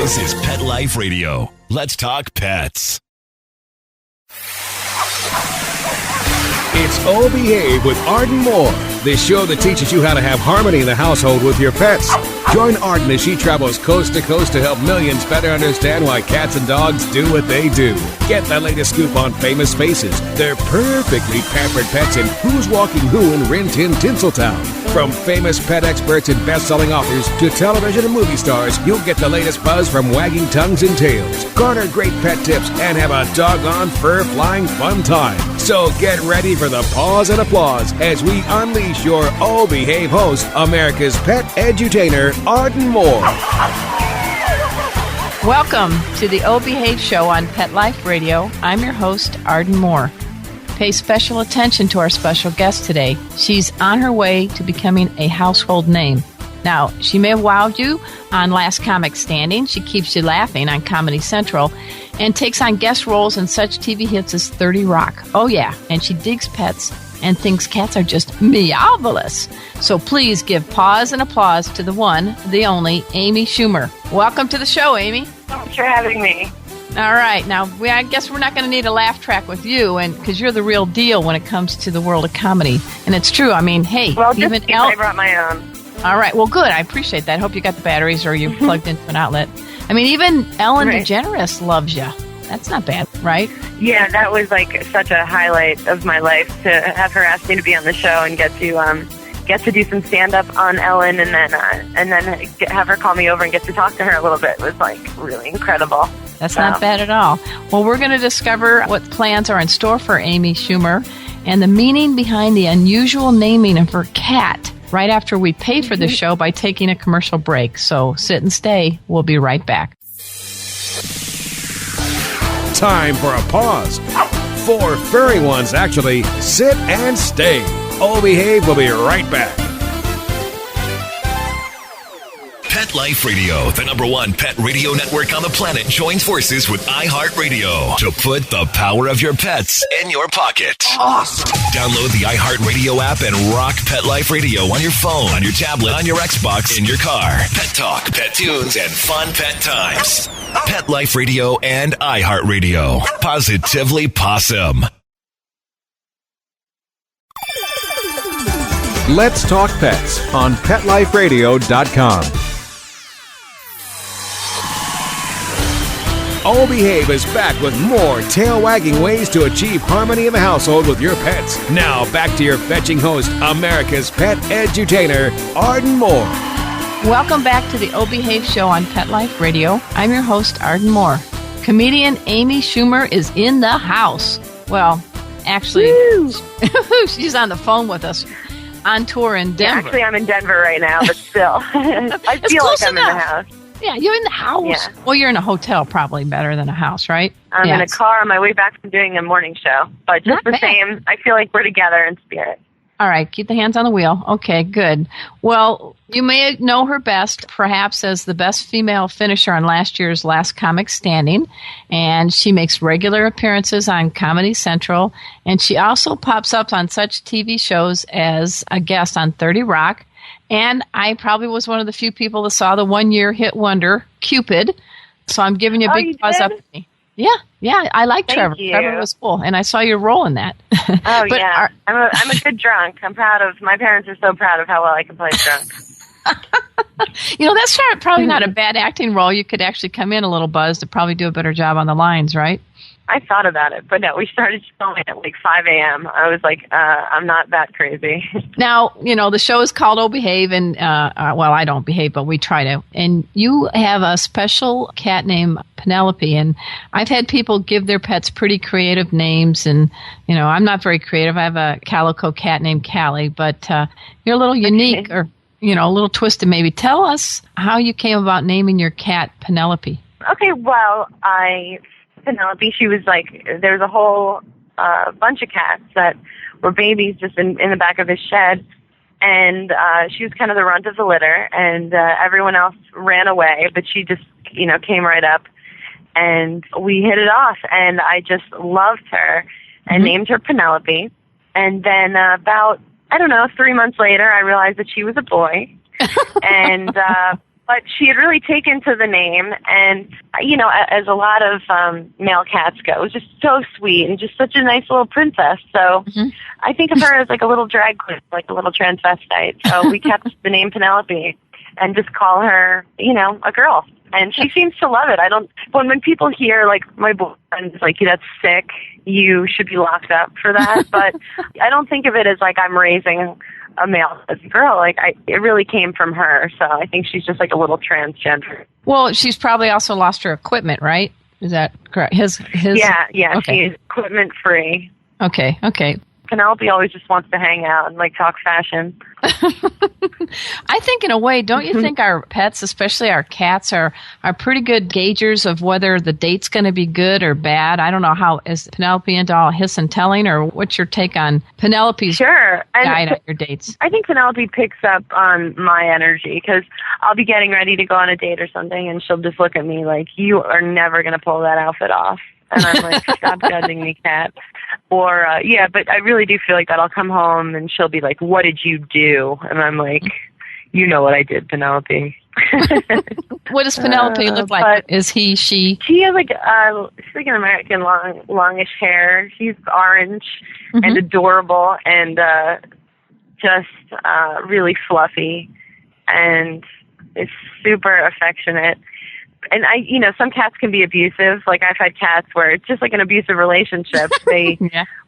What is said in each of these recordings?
This is Pet Life Radio. Let's talk pets. It's Oh Behave with Arden Moore, the show that teaches you how to have harmony in the household with your pets. Join Arden as she travels coast to coast to help millions better understand why cats and dogs do what they do. Get the latest scoop on famous faces, their perfectly pampered pets, and who's walking who in Rin Tin Tinseltown. From famous pet experts and best-selling authors to television and movie stars, you'll get the latest buzz from wagging tongues and tails. Garner great pet tips and have a doggone fur-flying fun time. So get ready for the pause and applause as we unleash your Oh Behave host, America's pet edutainer, Arden Moore. Welcome to the Oh Behave show on Pet Life Radio. I'm your host, Arden Moore. Pay special attention to our special guest today. She's on her way to becoming a household name. Now, she may have wowed you on Last Comic Standing. She keeps you laughing on Comedy Central and takes on guest roles in such TV hits as 30 Rock. Oh, yeah, and she digs pets and thinks cats are just meowvelous. So please give pause and applause to the one, the only, Amy Schumer. Welcome to the show, Amy. Thanks for having me. All right. Now, I guess we're not going to need a laugh track with you, and because you're the real deal when it comes to the world of comedy. And it's true. I mean, hey, well, even just I brought my own. All right. Well, good. I appreciate that. Hope you got the batteries or you plugged into an outlet. I mean, even Ellen DeGeneres loves you. That's not bad, right? Yeah, that was like such a highlight of my life to have her ask me to be on the show and get to do some stand-up on Ellen, and then have her call me over and get to talk to her a little bit. It was like really incredible. That's not bad at all. Well, we're going to discover what plans are in store for Amy Schumer and the meaning behind the unusual naming of her cat right after we pay for the show by taking a commercial break. So sit and stay. We'll be right back. Time for a pause. 4 furry ones, actually. Sit and stay. Oh Behave will be right back. Pet Life Radio, the #1 pet radio network on the planet, joins forces with iHeartRadio to put the power of your pets in your pocket. Awesome. Download the iHeartRadio app and rock Pet Life Radio on your phone, on your tablet, on your Xbox, in your car. Pet talk, pet tunes, and fun pet times. Pet Life Radio and iHeartRadio. Positively Possum. Let's talk pets on PetLifeRadio.com. Oh Behave is back with more tail-wagging ways to achieve harmony in the household with your pets. Now, back to your fetching host, America's pet edutainer, Arden Moore. Welcome back to the Oh Behave show on Pet Life Radio. I'm your host, Arden Moore. Comedian Amy Schumer is in the house. Well, actually, she's on the phone with us on tour in Denver. Yeah, actually, I'm in Denver right now, but still. I feel like I'm in the house. Yeah, you're in the house. Yeah. Well, you're in a hotel, probably better than a house, right? I'm in a car on my way back from doing a morning show. But just the same, I feel like we're together in spirit. All right, keep the hands on the wheel. Okay, good. Well, you may know her best, perhaps as the best female finisher on last year's Last Comic Standing, and she makes regular appearances on Comedy Central, and she also pops up on such TV shows as a guest on 30 Rock, and I probably was one of the few people that saw the one-year hit wonder, Cupid, so I'm giving you a big buzz up. Yeah, I like Trevor. You. Trevor was cool, and I saw your role in that. Oh, but yeah. I'm a good drunk. I'm proud of, my parents are so proud of how well I can play drunk. That's probably not a bad acting role. You could actually come in a little buzzed to probably do a better job on the lines, right? I thought about it, but no, we started filming at like 5 a.m. I was like, I'm not that crazy. Now, the show is called Oh Behave, and, well, I don't behave, but we try to. And you have a special cat named Penelope, and I've had people give their pets pretty creative names, and, I'm not very creative. I have a calico cat named Callie, but you're a little unique, or, a little twisted maybe. Tell us how you came about naming your cat Penelope. Okay, well, Penelope, she was like, there's a whole bunch of cats that were babies just in the back of his shed, and she was kind of the runt of the litter, and everyone else ran away, but she just, came right up, and we hit it off, and I just loved her, and named her Penelope, and then about, 3 months later, I realized that she was a boy, and But she had really taken to the name, and, you know, as a lot of male cats go, it was just so sweet and just such a nice little princess. So I think of her as like a little drag queen, like a little transvestite. So we kept the name Penelope and just call her, you know, a girl. And she seems to love it. When people hear, like, my boyfriend's like, that's sick, you should be locked up for that. But I don't think of it as like I'm raising a male as a girl. Like, it really came from her. So I think she's just like a little transgender. Well, she's probably also lost her equipment, right? Is that correct? His. Yeah. Okay. She's equipment free. Okay. Penelope always just wants to hang out and, like, talk fashion. I think in a way, don't you think our pets, especially our cats, are pretty good gaugers of whether the date's going to be good or bad? I don't know, how is Penelope into all hiss and telling, or what's your take on Penelope's guide on your dates? I think Penelope picks up on my energy, because I'll be getting ready to go on a date or something, and she'll just look at me like, you are never going to pull that outfit off. And I'm like, stop judging me, cat. Or, but I really do feel like that. I'll come home and she'll be like, what did you do? And I'm like, you know what I did, Penelope. What does Penelope look like? Is he, she? She has like an American longish hair. She's orange and adorable and just really fluffy and is super affectionate. And some cats can be abusive. Like, I've had cats where it's just like an abusive relationship. They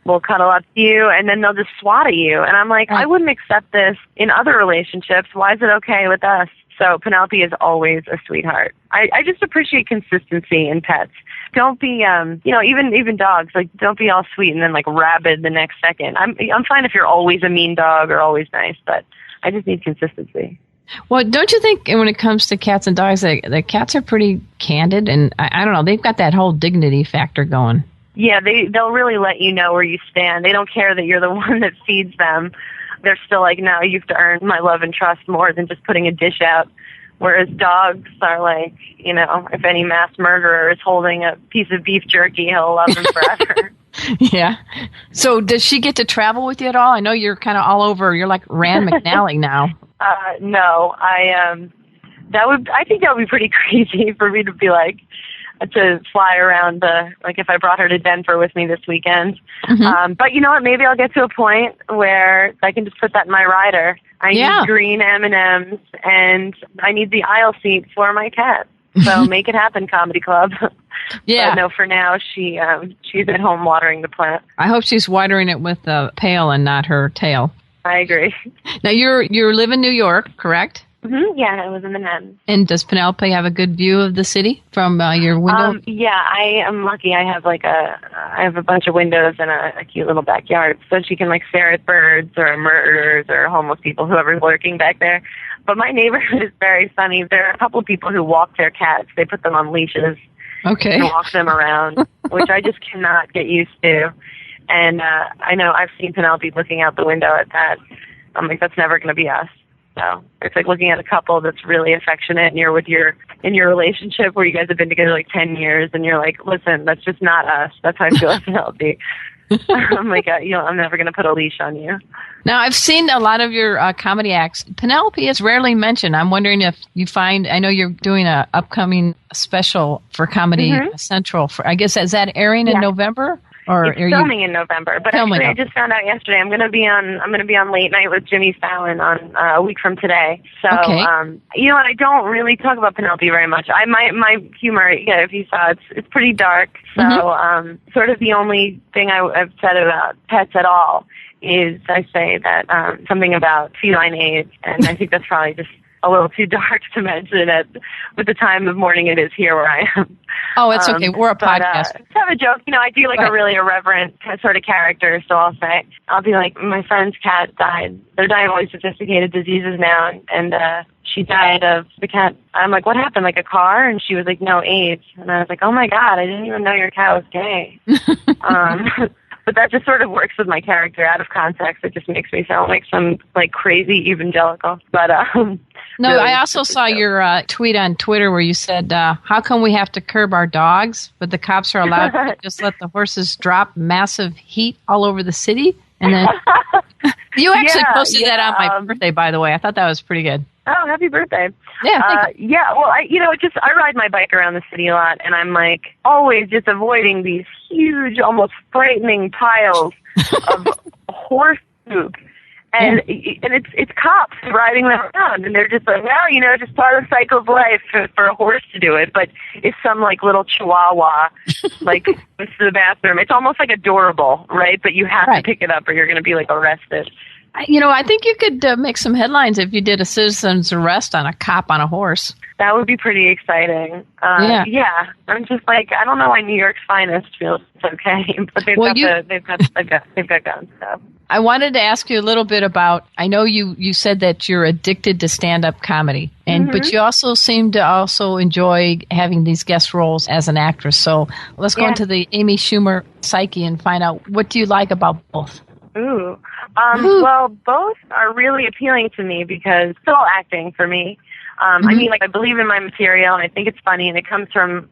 will cuddle up to you and then they'll just swat at you. And I'm like, I wouldn't accept this in other relationships. Why is it okay with us? So Penelope is always a sweetheart. I just appreciate consistency in pets. Don't be, even dogs, like, don't be all sweet and then like rabid the next second. I'm fine if you're always a mean dog or always nice, but I just need consistency. Well, don't you think when it comes to cats and dogs, the cats are pretty candid, and I don't know, they've got that whole dignity factor going. Yeah, they'll really let you know where you stand. They don't care that you're the one that feeds them. They're still like, no, you have to earn my love and trust more than just putting a dish out. Whereas dogs are like, if any mass murderer is holding a piece of beef jerky, he'll love him forever. Yeah. So does she get to travel with you at all? I know you're kind of all over. You're like Rand McNally now. No, I think that would be pretty crazy for me to be like, to fly around like if I brought her to Denver with me this weekend. But you know what, maybe I'll get to a point where I can just put that in my rider. I need green M&Ms and I need the aisle seat for my cat. So make it happen, Comedy Club. Yeah. But no, for now she's at home watering the plant. I hope she's watering it with a pail and not her tail. I agree. Now, you live in New York, correct? Yeah, I was in Manhattan. And does Penelope have a good view of the city from your window? Yeah, I am lucky. I have a bunch of windows and a cute little backyard, so she can like stare at birds or murderers or homeless people, whoever's lurking back there. But my neighborhood is very funny. There are a couple of people who walk their cats. They put them on leashes. Okay. And walk them around, which I just cannot get used to. And I know I've seen Penelope looking out the window at that. I'm like, that's never going to be us. So it's like looking at a couple that's really affectionate, and you're in your relationship where you guys have been together like 10 years, and you're like, listen, that's just not us. That's how I feel about Penelope. I'm like, I'm never going to put a leash on you. Now, I've seen a lot of your comedy acts. Penelope is rarely mentioned. I'm wondering if you I know you're doing a upcoming special for Comedy Central. I guess, is that airing in November? Or it's filming in November, but actually I just found out yesterday I'm going to be on Late Night with Jimmy Fallon on a week from today. So you know what? I don't really talk about Penelope very much. My humor, if you saw, it's pretty dark. So sort of the only thing I've said about pets at all is I say that something about feline AIDS, and I think that's probably just a little too dark to mention with the time of morning it is here where I am. Oh, it's okay. We're a podcast. To have a joke, I do like a really irreverent sort of character, so I'll be like, my friend's cat died. They're dying of all these sophisticated diseases now, and she died of the cat. I'm like, what happened, like a car? And she was like, no, AIDS. And I was like, oh my God, I didn't even know your cat was gay. But that just sort of works with my character out of context. It just makes me sound like some like crazy evangelical. But no, really, I also saw your tweet on Twitter where you said, how come we have to curb our dogs, but the cops are allowed to just let the horses drop massive heat all over the city? And then You actually posted that on my birthday, by the way. I thought that was pretty good. Oh, happy birthday. Yeah. Well, I ride my bike around the city a lot, and I'm like always just avoiding these huge, almost frightening piles of horse poop. And it's cops riding them around, and they're just like, well, just part of the cycle of life for a horse to do it. But if some like little chihuahua like goes to the bathroom, it's almost like adorable, right? But you have to pick it up, or you're going to be like arrested. I think you could make some headlines if you did a citizen's arrest on a cop on a horse. That would be pretty exciting. Yeah. I'm just like, I don't know why New York's finest feels okay, but they've got guns. So. I wanted to ask you a little bit about. I know you said that you're addicted to stand-up comedy, but you also seem to also enjoy having these guest roles as an actress. So let's go into the Amy Schumer psyche and find out, what do you like about both? Ooh. Well, both are really appealing to me because it's all acting for me. I mean, like, I believe in my material, and I think it's funny, and it comes from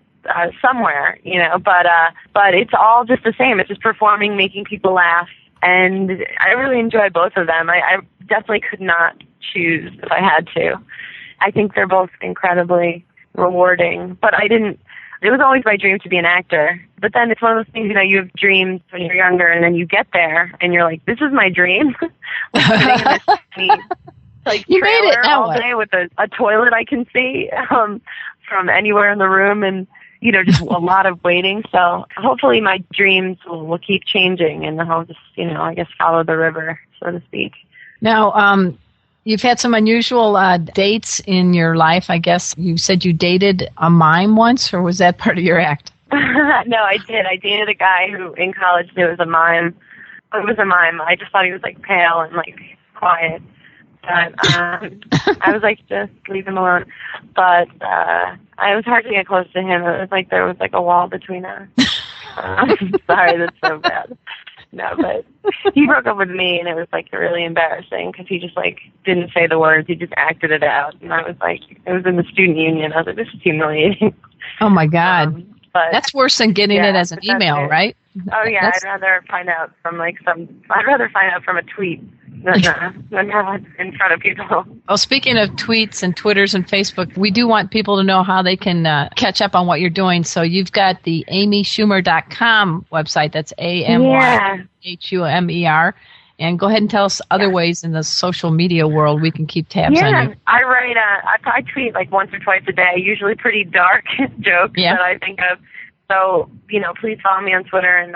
somewhere, but it's all just the same. It's just performing, making people laugh, and I really enjoy both of them. I definitely could not choose if I had to. I think they're both incredibly rewarding, but it was always my dream to be an actor. But then it's one of those things, you have dreams when you're younger, and then you get there, and you're like, this is my dream. Like you trailer made it all day with a toilet I can see from anywhere in the room, and just a lot of waiting. So hopefully my dreams will keep changing, and I'll just I guess follow the river, so to speak. Now, you've had some unusual dates in your life. I guess you said you dated a mime once, or was that part of your act? No, I did. I dated a guy who in college knew it was a mime. It was a mime. I just thought he was like pale and like quiet. But I was like, just leave him alone. But I was hard to get close to him. It was like there was like a wall between us. Sorry, that's so bad. No, but he broke up with me, and it was like really embarrassing because he just like didn't say the words. He just acted it out, and I was like, it was in the student union. I was like, this is humiliating. Oh my God, but that's worse than getting it as an email, right? Oh yeah, I'd rather find out from a tweet than have it in front of people. Well, speaking of tweets and Twitters and Facebook, we do want people to know how they can catch up on what you're doing. So you've got the amyschumer.com website. That's AMYHUMER. And go ahead and tell us other ways in the social media world we can keep tabs on you. I write. I tweet like once or twice a day, usually pretty dark jokes that I think of. So, please follow me on Twitter and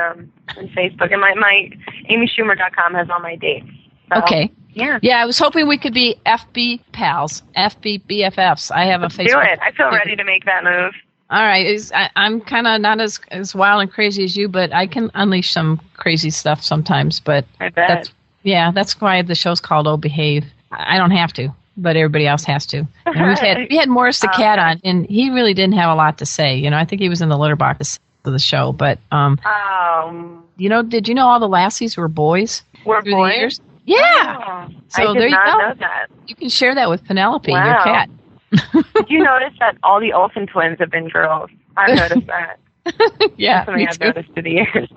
Facebook. And my amyschumer.com has all my dates. So, okay. Yeah. Yeah, I was hoping we could be FB pals, FB BFFs. I have a Facebook. Do it. I feel ready to make that move. All right. I'm kind of not as wild and crazy as you, but I can unleash some crazy stuff sometimes. But I bet. That's why the show's called Oh Behave. I don't have to, but everybody else has to. And we had Morris the Cat on, and he really didn't have a lot to say. I think he was in the litter box of the show. But did you know all the Lassies were boys? Were through boys? the years? Yeah. Oh, so I did there you not go. know that. You can share that with Penelope, your cat. Did you notice that all the Olsen twins have been girls? I've noticed that. Yeah, That's something I've noticed through the years.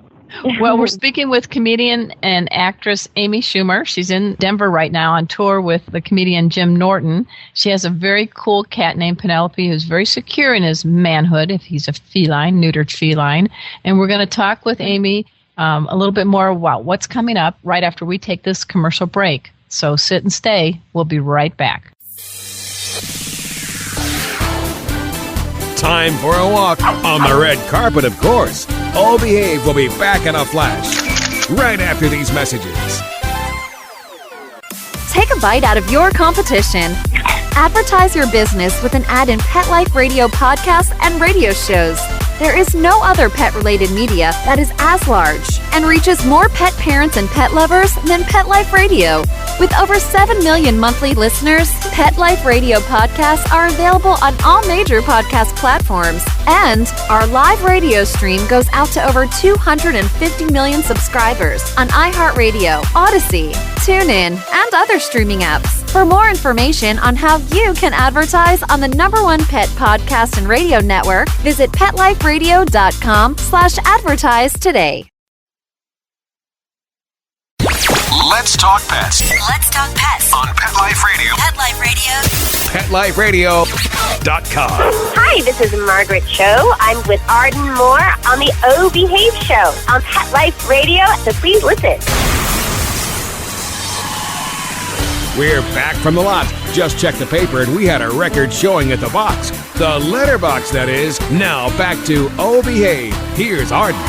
Well, we're speaking with comedian and actress Amy Schumer. She's in Denver right now on tour with the comedian Jim Norton. She has a very cool cat named Penelope who's very secure in his manhood, if he's a feline, neutered feline. And we're going to talk with Amy a little bit more about what's coming up right after we take this commercial break. So sit and stay. We'll be right back. Time for a walk on the red carpet, of course. Oh Behave will be back in a flash right after these messages. Take a bite out of your competition. Advertise your business with an ad in Pet Life Radio podcasts and radio shows. There is no other pet-related media that is as large and reaches more pet parents and pet lovers than Pet Life Radio. With over 7 million monthly listeners, Pet Life Radio podcasts are available on all major podcast platforms. And our live radio stream goes out to over 250 million subscribers on iHeartRadio, Odyssey, TuneIn, and other streaming apps. For more information on how you can advertise on the #1 pet podcast and radio network, visit PetLifeRadio.com/advertise today. Let's talk pets Let's talk pets on Pet Life Radio. Pet Life Radio. PetLifeRadio.com. Hi, this is Margaret Cho. I'm with Arden Moore on the O Behave Show on Pet Life Radio, so please listen. We're back from the lot. Just checked the paper and we had a record showing at the box. The letterbox, that is. Now back to O Behave. Here's Arden.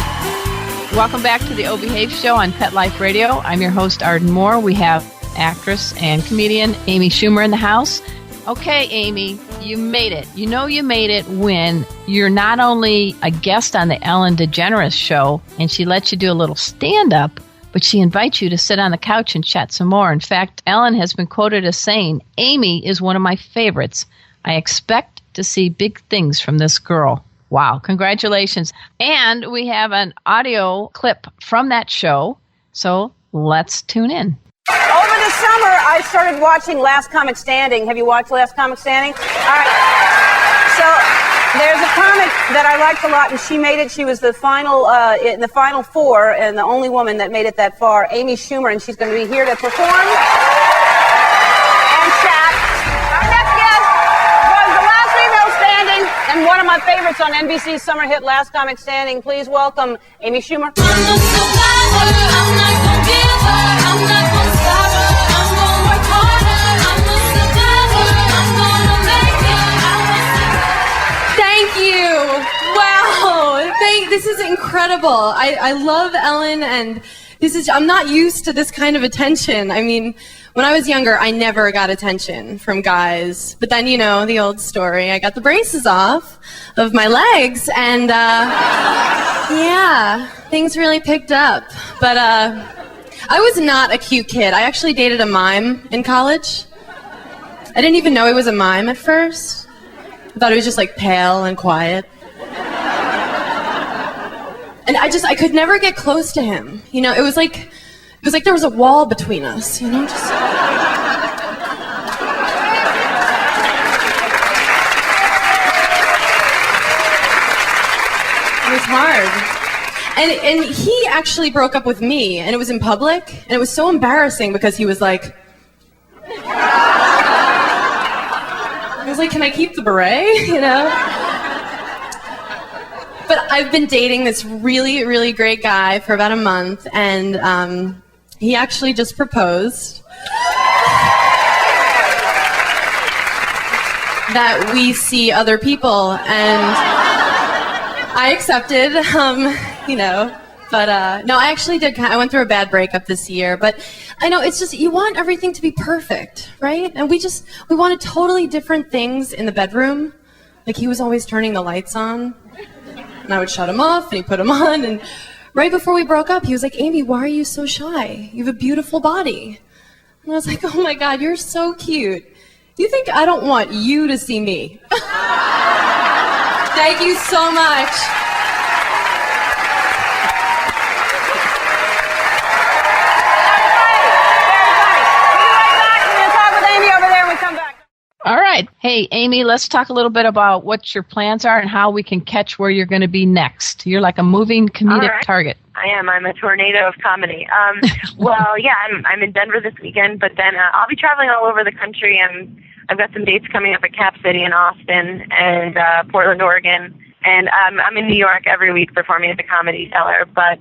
Welcome back to the O Behave Show on Pet Life Radio. I'm your host, Arden Moore. We have actress and comedian Amy Schumer in the house. Okay, Amy, you made it. You know you made it when you're not only a guest on the Ellen DeGeneres show, and she lets you do a little stand-up, but she invites you to sit on the couch and chat some more. In fact, Ellen has been quoted as saying, Amy is one of my favorites. I expect to see big things from this girl. Wow, congratulations. And we have an audio clip from that show, so let's tune in. Over the summer, I started watching Last Comic Standing. Have you watched Last Comic Standing? All right. So there's a comic that I liked a lot, and she made it. She was the final in the final four, and the only woman that made it that far, Amy Schumer, and she's going to be here to perform and chat. Our next guest was the last female standing, and one of my favorites on NBC's summer hit, Last Comic Standing. Please welcome Amy Schumer. Thank you. Wow. This is incredible. I love Ellen, and I'm not used to this kind of attention. I mean, when I was younger, I never got attention from guys. But then, you know, the old story. I got the braces off of my legs, and yeah, things really picked up. But I was not a cute kid. I actually dated a mime in college. I didn't even know he was a mime at first. I thought he was just like pale and quiet. And I could never get close to him. You know, it was like there was a wall between us, you know, It was hard. And he actually broke up with me, and it was in public, and it was so embarrassing because he was like, I was like, can I keep the beret, you know? But I've been dating this really, really great guy for about a month, and he actually just proposed that we see other people, and I accepted, you know, but no, I actually did. I went through a bad breakup this year, but I know it's just, you want everything to be perfect, right? And we wanted totally different things in the bedroom. Like, he was always turning the lights on, and I would shut them off, and he'd put them on, and right before we broke up, he was like, Amy, why are you so shy? You have a beautiful body. And I was like, oh my God, you're so cute. You think I don't want you to see me? Thank you so much. All right. Hey, Amy, let's talk a little bit about what your plans are and how we can catch where you're going to be next. You're like a moving comedic target. I am. I'm a tornado of comedy. Well, yeah, I'm in Denver this weekend, but then I'll be traveling all over the country. I've got some dates coming up at Cap City in Austin and Portland, Oregon. And I'm in New York every week performing at the Comedy Cellar. But,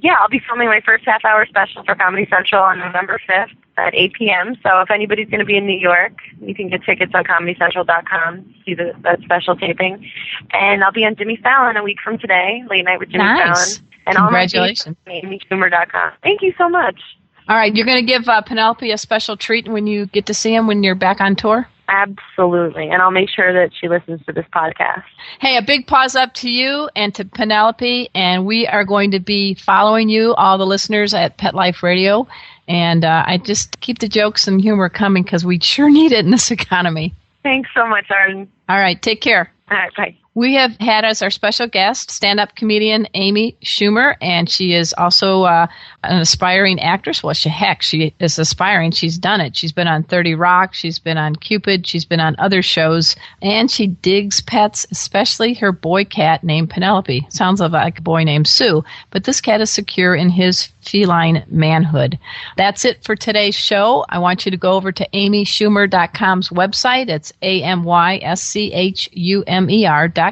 yeah, I'll be filming my first half-hour special for Comedy Central on November 5th at 8 p.m. So if anybody's going to be in New York, you can get tickets on ComedyCentral.com to see that special taping. And I'll be on Jimmy Fallon a week from today, Late Night with Jimmy Fallon. And congratulations. All my AmySchumer.com. Thank you so much. All right, you're going to give Penelope a special treat when you get to see him when you're back on tour? Absolutely, and I'll make sure that she listens to this podcast. Hey, a big pause up to you and to Penelope, and we are going to be following you, all the listeners at Pet Life Radio, and I just keep the jokes and humor coming because we sure need it in this economy. Thanks so much, Arden. All right, take care. All right, bye. We have had as our special guest stand-up comedian Amy Schumer, and she is also an aspiring actress. Well, she is aspiring. She's done it. She's been on 30 Rock. She's been on Cupid. She's been on other shows, and she digs pets, especially her boy cat named Penelope. Sounds like a boy named Sue, but this cat is secure in his feline manhood. That's it for today's show. I want you to go over to amyschumer.com's website. It's amyschumer.com.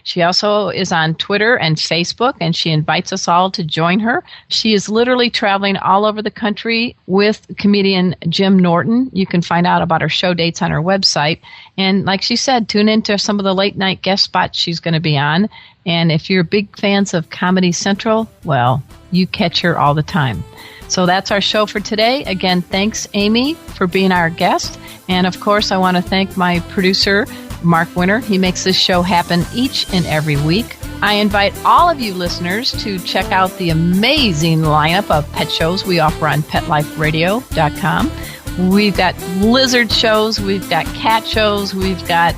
She also is on Twitter and Facebook, and she invites us all to join her. She is literally traveling all over the country with comedian Jim Norton. You can find out about her show dates on her website. And like she said, tune into some of the late night guest spots she's going to be on. And if you're big fans of Comedy Central, well, you catch her all the time. So that's our show for today. Again, thanks, Amy, for being our guest. And of course, I want to thank my producer, Mark Winter. He makes this show happen each and every week. I invite all of you listeners to check out the amazing lineup of pet shows we offer on PetLifeRadio.com. We've got lizard shows, we've got cat shows, we've got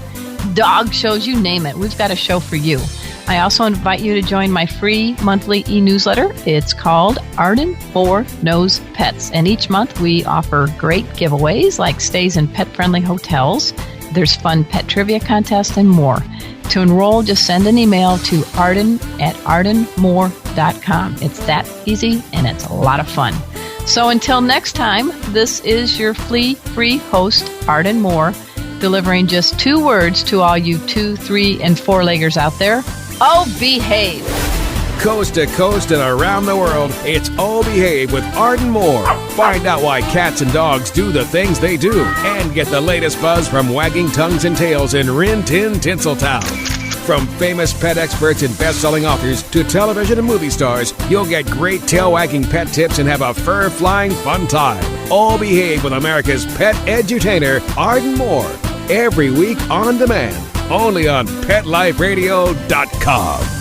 dog shows, you name it. We've got a show for you. I also invite you to join my free monthly e-newsletter. It's called Arden 4 Knows Pets. And each month we offer great giveaways like stays in pet-friendly hotels. There's fun pet trivia contests and more. To enroll, just send an email to arden@ardenmore.com. It's that easy, and it's a lot of fun. So until next time, this is your flea-free host, Arden Moore, delivering just 2 words to all you 2, 3, and 4-leggers out there. Oh, behave. Coast to coast and around the world, it's Oh Behave with Arden Moore. Find out why cats and dogs do the things they do and get the latest buzz from wagging tongues and tails in Rin Tin Tinseltown. From famous pet experts and best-selling authors to television and movie stars, you'll get great tail-wagging pet tips and have a fur-flying fun time. Oh Behave with America's pet edutainer, Arden Moore. Every week on demand. Only on PetLifeRadio.com.